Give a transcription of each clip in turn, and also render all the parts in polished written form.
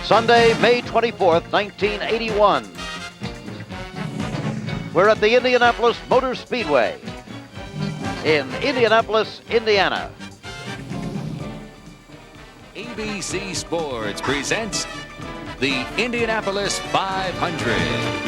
Sunday, May 24th, 1981. We're at the Indianapolis Motor Speedway in Indianapolis, Indiana. ABC Sports presents the Indianapolis 500.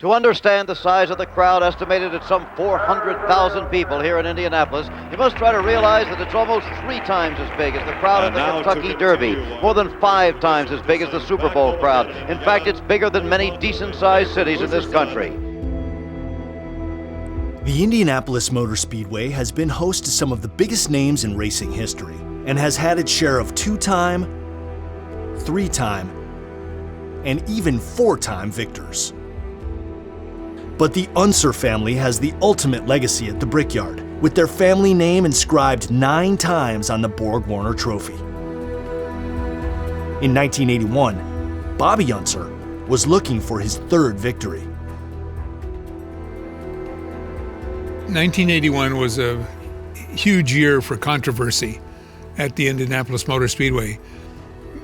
To understand the size of the crowd, estimated at some 400,000 people here in Indianapolis, you must try to realize that it's almost 3 times as big as the crowd at the Kentucky Derby, more than 5 times as big as the Super Bowl crowd. In fact, it's bigger than many decent-sized cities in this country. The Indianapolis Motor Speedway has been host to some of the biggest names in racing history and has had its share of 2-time, 3-time, and even 4-time victors. But the Unser family has the ultimate legacy at the Brickyard, with their family name inscribed 9 times on the Borg-Warner Trophy. In 1981, Bobby Unser was looking for his 3rd victory. 1981 was a huge year for controversy at the Indianapolis Motor Speedway.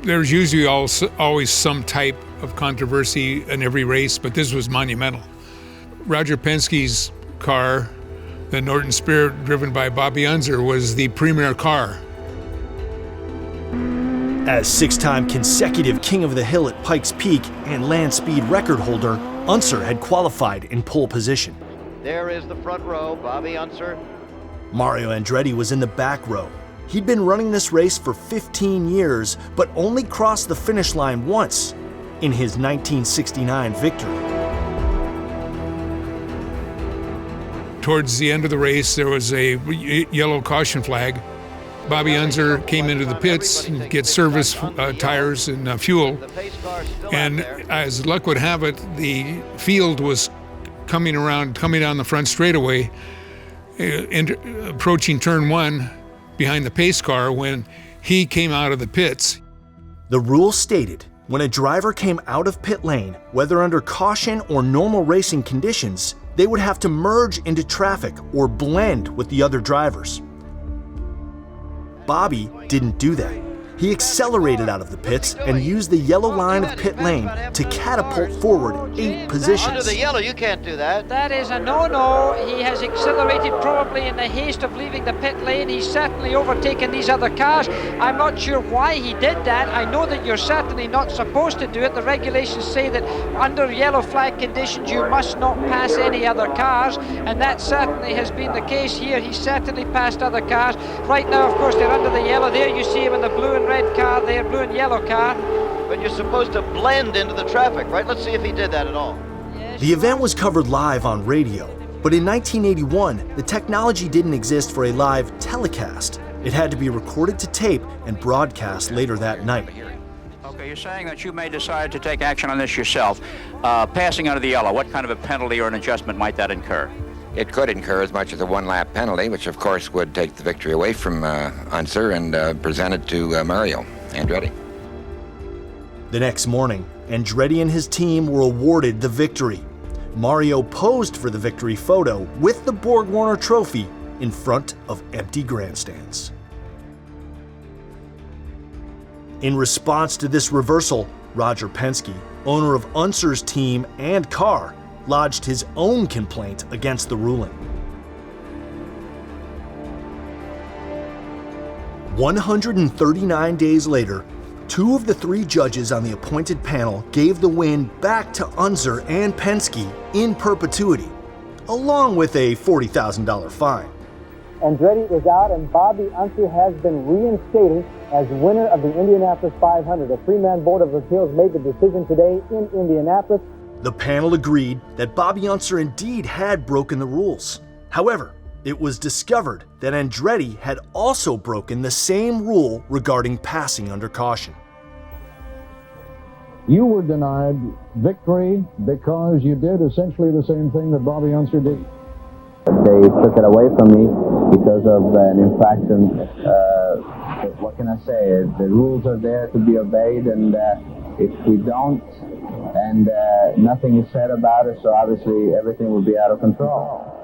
There's usually always some type of controversy in every race, but this was monumental. Roger Penske's car, the Norton Spirit driven by Bobby Unser, was the premier car. As 6-time consecutive King of the Hill at Pikes Peak and land speed record holder, Unser had qualified in pole position. There is the front row, Bobby Unser. Mario Andretti was in the back row. He'd been running this race for 15 years, but only crossed the finish line once in his 1969 victory. Towards the end of the race, there was a yellow caution flag. Bobby Unser came into the pits and get service tires and fuel. And as luck would have it, the field was coming down the front straightaway, approaching turn 1 behind the pace car when he came out of the pits. The rule stated when a driver came out of pit lane, whether under caution or normal racing conditions, they would have to merge into traffic or blend with the other drivers. Bobby didn't do that. He accelerated out of the pits and used the yellow line of pit lane to catapult forward 8 positions. Under the yellow, you can't do that. That is a no-no. He has accelerated probably in the haste of leaving the pit lane. He's certainly overtaken these other cars. I'm not sure why he did that. I know that you're certainly not supposed to do it. The regulations say that under yellow flag conditions you must not pass any other cars, and that certainly has been the case here. He's certainly passed other cars. Right now, of course, they're under the yellow. There you see him in the blue and red car there, blue and yellow car. But you're supposed to blend into the traffic, right? Let's see if he did that at all. Yes. The event was covered live on radio, but in 1981, the technology didn't exist for a live telecast. It had to be recorded to tape and broadcast later that night. Okay, you're saying that you may decide to take action on this yourself. Passing under the yellow, what kind of a penalty or an adjustment might that incur? It could incur as much as a 1-lap penalty, which of course would take the victory away from Unser and present it to Mario Andretti. The next morning, Andretti and his team were awarded the victory. Mario posed for the victory photo with the Borg-Warner Trophy in front of empty grandstands. In response to this reversal, Roger Penske, owner of Unser's team and car, lodged his own complaint against the ruling. 139 days later, 2 of the 3 judges on the appointed panel gave the win back to Unser and Penske in perpetuity, along with a $40,000 fine. Andretti is out, and Bobby Unser has been reinstated as winner of the Indianapolis 500. A 3-man board of appeals made the decision today in Indianapolis. The panel agreed that Bobby Unser indeed had broken the rules. However, it was discovered that Andretti had also broken the same rule regarding passing under caution. You were denied victory because you did essentially the same thing that Bobby Unser did. They took it away from me because of an infraction. What can I say? The rules are there to be obeyed, and if we don't, and nothing is said about it, so obviously everything will be out of control.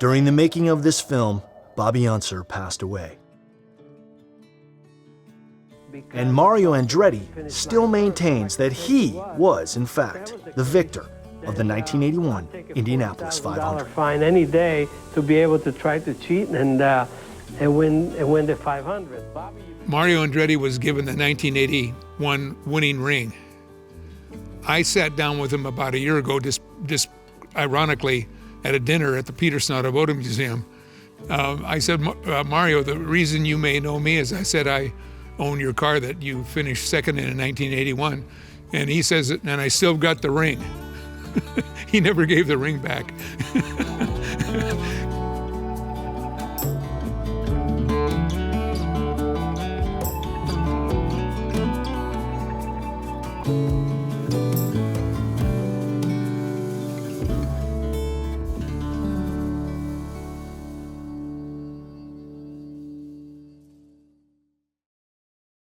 During the making of this film, Bobby Unser passed away. And Mario Andretti still maintains that he was, in fact, the victor of the 1981 Indianapolis 500. Fine any day to be able to try to cheat and win the 500. Mario Andretti was given the 1981 winning ring. I sat down with him about a year ago, just ironically, at a dinner at the Peterson Automotive Museum. I said, Mario, the reason you may know me is I said I own your car that you finished second in 1981. And he says, and I still got the ring. He never gave the ring back.